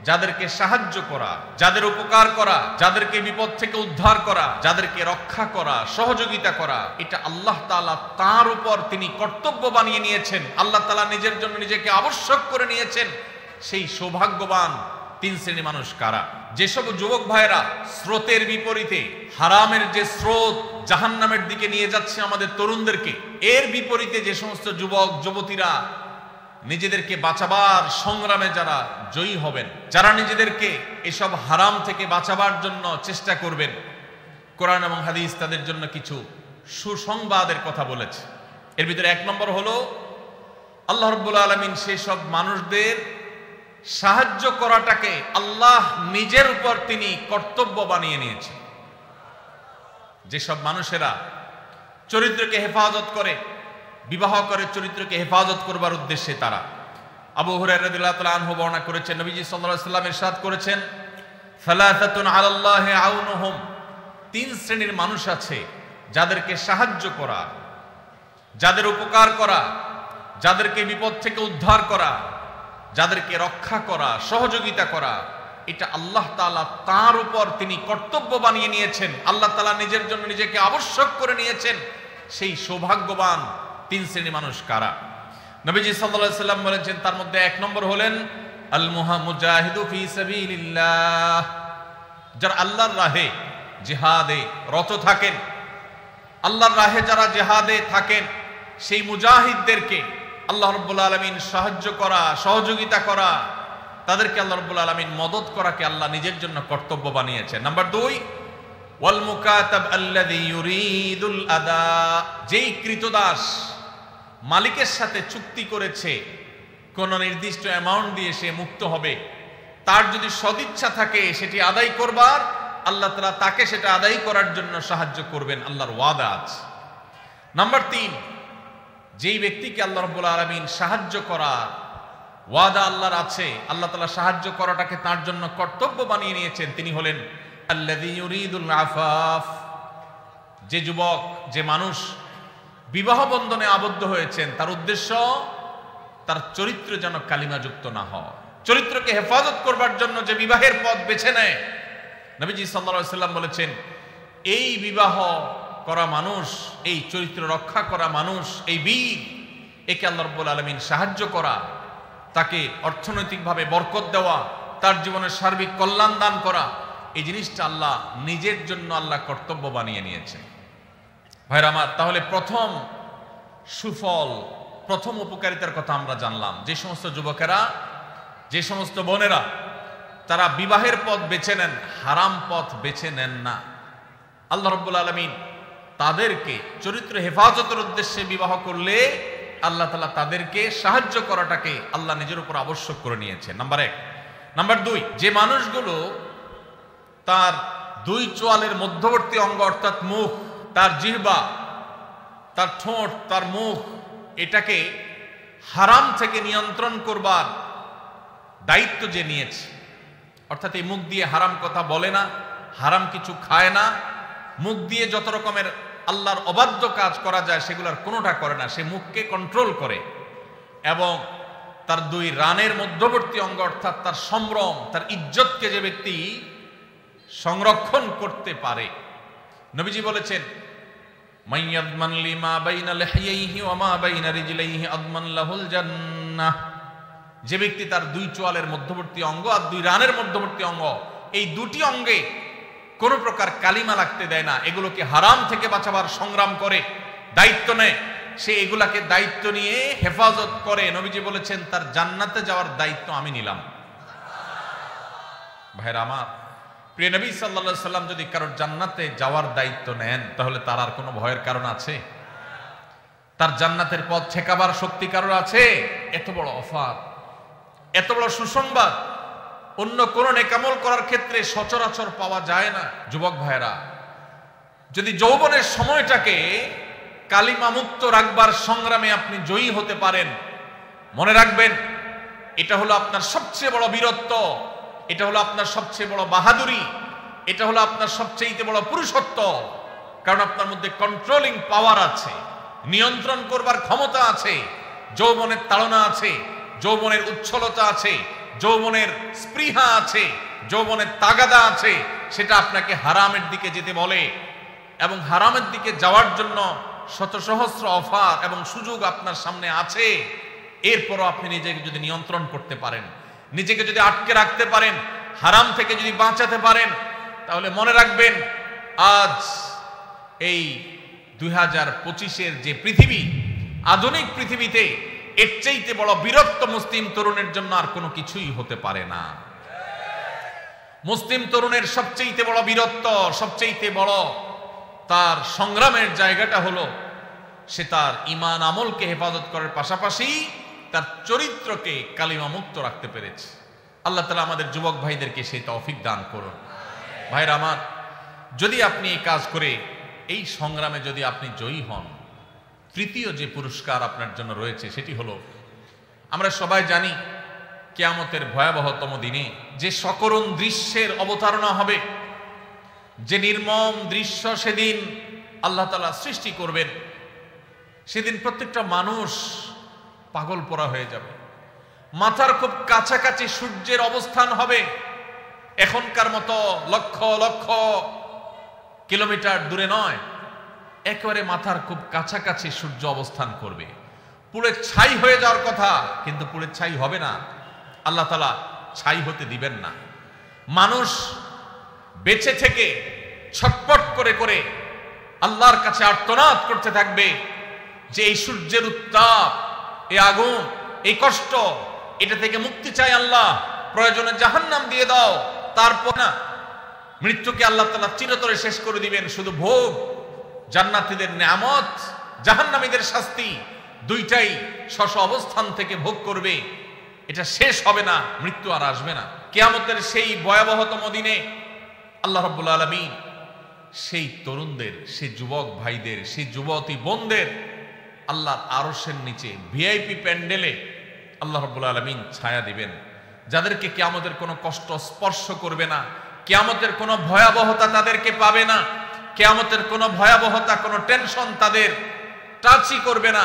যাদেরকে সাহায্য করা, যাদের উপকার করা, যাদেরকে বিপদ থেকে উদ্ধার করা, যাদেরকে রক্ষা করা, সহযোগিতা করা, এটা আল্লাহ তাআলা তার উপর তিনি কর্তব্য বানিয়ে নিয়েছেন। আল্লাহ তাআলা নিজের জন্য নিজেকে আবশ্যক করে নিয়েছেন। সেই সৌভাগ্যবান তিন শ্রেণী মানুষ কারা? যেসব যুবক ভাইরা স্রোতের বিপরীতে, হারামের যে স্রোত জাহান্নামের দিকে নিয়ে যাচ্ছে আমাদের তরুণদেরকে, এর বিপরীতে যে সমস্ত যুবক যুবতীরা নিজেদেরকে বাঁচাবার সংগ্রামে যারা জয়ী হবেন, যারা নিজেদেরকে এসব হারাম থেকে বাঁচাবার জন্য চেষ্টা করবেন, কোরআন এবং হাদিস তাদের জন্য কিছু সুসংবাদের কথা বলেছে। এর ভিতরে এক নম্বর হলো আল্লাহ রাব্বুল আলামিন সেই সব মানুষদের সাহায্য করাটাকে আল্লাহ নিজের উপর তিনি কর্তব্য বানিয়ে নিয়েছেন। যেসব মানুষেরা চরিত্রকে হেফাজত করে, বিবাহ করে চরিত্রকে হেফাজত করবার উদ্দেশ্যে তারা, আবু হুরায়রা রাদিয়াল্লাহু তাআলা আনহু বর্ণনা করেছেন, নবীজি সাল্লাল্লাহু আলাইহি ওয়াসাল্লাম ইরশাদ করেছেন, সালাসাতুন আলাল্লাহি আউনুহুম, তিন শ্রেণীর মানুষ আছে যাদেরকে সাহায্য করা, যাদের উপকার করা, যাদেরকে বিপদ থেকে উদ্ধার করা, যাদেরকে রক্ষা করা, সহযোগিতা করা, এটা আল্লাহ তাআলা তার উপর তিনি কর্তব্য বানিয়ে নিয়েছেন। আল্লাহ তাআলা নিজের জন্য নিজেকে আবশ্যক করে নিয়েছেন। সেই সৌভাগ্যবান তিন শ্রেণী মানুষ কারা? নবীজি সাল্লাল্লাহু আলাইহি ওয়াসাল্লাম বলেছেন, তার মধ্যে এক নম্বর হলেন আল মুজাহিদু ফি সাবিলিল্লাহ, যারা আল্লাহর রাহে জিহাদে রত থাকেন, আল্লাহর রাহে যারা জিহাদে থাকেন, সেই মুজাহিদদেরকে আল্লাহ রাব্বুল আলামিন সাহায্য করা, সহযোগিতা করা, তাদেরকে আল্লাহ রাব্বুল আলামিন মদদ করাকে আল্লাহ নিজের জন্য কর্তব্য বানিয়েছেন। নাম্বার 2, ওয়াল মুকাতাব আল্লাযী ইউরিদুল আদা, যেই কৃতদাস মালিকের সাথে চুক্তি করেছে কোন নির্দিষ্ট অ্যামাউন্ট দিয়ে সে মুক্ত হবে, তার যদি সদিচ্ছা থাকে সেটি আদায় করবার, আল্লাহ তাআলা তাকে সেটা আদায় করার জন্য সাহায্য করবেন, আল্লাহর ওয়াদা আছে। নাম্বার 3, যেই ব্যক্তিকে আল্লাহ রাব্বুল আলামিন সাহায্য করা ওয়াদা আল্লাহর আছে, আল্লাহ তাআলা সাহায্য করাটাকে তার জন্য কর্তব্য বানিয়ে নিয়েছেন, তিনি হলেন আল্লাযী ইউরিদুল আফাফ, যে যুবক, যে মানুষ বিবাহ বন্ধনে আবদ্ধ হয়েছেন, তার উদ্দেশ্য তার চরিত্র যেন কালিমাযুক্ত না হয়। চরিত্রকে হেফাজত করবার জন্য যে বিবাহের পথ বেছে নেয়, নবীজি সাল্লাল্লাহু আলাইহি ওয়াসাল্লাম বলেছেন, এই বিবাহ করা মানুষ, এই চরিত্র রক্ষা করা মানুষ, এই বীর, একে আল্লাহ রাব্বুল আলামিন সাহায্য করা, তাকে অর্থনৈতিকভাবে বরকত দেওয়া, তার জীবনের সার্বিক কল্যাণ দান করা, এই জিনিসটা আল্লাহ নিজের জন্য আল্লাহ কর্তব্য বানিয়ে নিয়েছেন। ভাইরা আমার, তাহলে প্রথম সুফল, প্রথম উপকারিতার কথা আমরা জানলাম। যে সমস্ত যুবকেরা, যে সমস্ত বোনেরা তারা বিবাহের পথ বেছে নেন, হারাম পথ বেছে নেন না, আল্লাহ রাব্বুল আলামিন তাদেরকে চরিত্র হেফাজতের উদ্দেশ্যে বিবাহ করলে আল্লাহ তাআলা তাদেরকে সাহায্য করাটাকে আল্লাহ নিজের উপর আবশ্যক করে নিয়েছেন। নাম্বার 1। নাম্বার 2, যে মানুষগুলো তার দুই চোয়ালের মধ্যবর্তী অঙ্গ অর্থাৎ মুখ, তার জিহ্বা, তার ঠোঁট, তার মুখ, এটাকে হারাম থেকে নিয়ন্ত্রণ করবার দায়িত্ব যে নিয়েছে, অর্থাৎ এই মুখ দিয়ে হারাম কথা বলে না, হারাম কিছু খায় না, মুখ দিয়ে যত রকমের আল্লাহর অবাধ্য কাজ করা যায় সেগুলোর কোনোটা করে না, সে মুখকে কন্ট্রোল করে, এবং তার দুই রানের মধ্যবর্তী অঙ্গ অর্থাৎ তার সম্ভ্রম, তার ইজ্জতকে যে ব্যক্তি সংরক্ষণ করতে পারে, নবীজি বলেছেন, মাইয়াদমান লিমা বাইনা লিহিয়াইহি ওয়া মা বাইনা রিজলাইহি আদমান লাহুল জান্নাহ, যে ব্যক্তি তার দুই চোয়ালের মধ্যবর্তী অঙ্গ আর দুই রানের মধ্যবর্তী অঙ্গ, এই দুটি অঙ্গে কোন প্রকার কালিমা লাগতে দেয় না, এগুলোকে হারাম থেকে বাঁচাবার সংগ্রাম করে, দায়িত্ব নেয়, সে এগুলাকে দায়িত্ব নিয়ে হেফাজত করে, নবীজি বলেছেন তার জান্নাতে যাওয়ার দায়িত্ব আমি নিলাম। ভাইরা আমার, প্রিয় নবী সাল্লাল্লাহু আলাইহি সাল্লাম যদি কারোর জান্নাতে যাওয়ার দায়িত্ব নেন, তাহলে তার আর কোনো ভয়ের কারণ আছে? তার জান্নাতের পথ ঠেকাবার শক্তি কারোর আছে? এত বড় অফার, এত বড় সুসংবাদ অন্য কোন নেকামল করার ক্ষেত্রে সচরাচর পাওয়া যায় না। যুবক ভাইরা, যদি যৌবনের সময়টাকে কালিমা মুক্ত রাখবার সংগ্রামে আপনি জয়ী হতে পারেন, মনে রাখবেন এটা হলো আপনার সবচেয়ে বড় বীরত্ব, এটা হলো আপনার সবচেয়ে বড় বাহাদুরি, এটা হলো আপনার সবচেয়ে বড় পুরুষত্ব, কারণ আপনার মধ্যে কন্ট্রোলিং পাওয়ার আছে, নিয়ন্ত্রণ করবার ক্ষমতা আছে, যৌবনের তাড়না আছে, যৌবনের উচ্ছলতা আছে, যৌবনের স্পৃহা আছে, যৌবনের তাগাদা আছে, সেটা আপনাকে হারামের দিকে যেতে বলে। এবং হারামের দিকে যাওয়ার জন্য শত সহস্র অফার এবং সুযোগ আপনার সামনে আছে। এরপরও আপনি নিজেকে যদি নিয়ন্ত্রণ করতে পারেন, নিজেকে যদি আটকে রাখতে পারেন, হারাম থেকে যদি বাঁচাতে পারেন, তাহলে মনে রাখবেন আজ এই 2025-এর যে পৃথিবী, আধুনিক পৃথিবীতে এর চাইতে বড় বীরত্ব মুসলিম তরুণের জন্য আর কোনো কিছুই হতে পারে না। মুসলিম তরুণের সবচেয়ে বড় বীরত্ব, সবচেয়ে বড় তার সংগ্রামের জায়গাটা হলো সে তার ঈমান আমলকে হেফাজত করার পাশাপাশি তার চরিত্রকে কালিমা মুক্ত রাখতে পেরেছে। আল্লাহ তাআলা আমাদের যুবক ভাইদেরকে সেই তৌফিক দান করুন। ভাইরা আমার, যদি আপনি এই কাজ করে এই সংগ্রামে যদি আপনি জয়ী হন, তৃতীয় যে পুরস্কার আপনার জন্য রয়েছে সেটি হলো, আমরা সবাই জানি কিয়ামতের ভয়াবহতম দিনে যে সকরুণ দৃশ্যের অবতারণা হবে, যে নির্মম দৃশ্য সেদিন আল্লাহ তাআলা সৃষ্টি করবেন, সেদিন প্রত্যেকটা মানুষ পাগল পরা হয়ে যাবে। মাথার খুব কাছাকাছি সূর্যের অবস্থান হবে, এখনকার মতো লক্ষ লক্ষ কিলোমিটার দূরে নয়, একেবারে মাথার খুব কাছাকাছি সূর্য অবস্থান করবে। পুড়ে ছাই হয়ে যাওয়ার কথা, কিন্তু পুড়ে ছাই হবে না, আল্লাহ তাআলা ছাই হতে দিবেন না। মানুষ বেঁচে থেকে ছটপট করে করে আল্লাহর কাছে আর্তনাদ করতে থাকবে যে এই সূর্যের উত্তাপ, এই আগুন, এই কষ্ট, এটা থেকে মুক্তি চাই আল্লাহ, প্রয়োজনে জাহান্নাম দিয়ে দাও। তারপর না, মৃত্যুকে আল্লাহ তাআলা চিরতরে শেষ করে দিবেন। শুধু ভোগ, জান্নাতীদের নেয়ামত, জাহান্নামীদের শাস্তি, দুইটাই স্ব অবস্থান থেকে ভোগ করবে। এটা শেষ হবে না, মৃত্যু আর আসবে না। কিয়ামতের সেই ভয়াবহতম দিনে আল্লাহ রাব্বুল আলামিন সেই তরুণদের, সেই যুবক ভাইদের, সেই যুবতী বোনদের আল্লাহর আরশের নিচে ভিআইপি প্যান্ডেলে আল্লাহ রাব্বুল আলামিন ছায়া দিবেন, যাদেরকে কিয়ামতের কোনো কষ্ট স্পর্শ করবে না, কিয়ামতের কোনো ভয়াবহতা তাদেরকে পাবে না, কিয়ামতের কোনো ভয়াবহতা, কোনো টেনশন তাদের টাচই করবে না।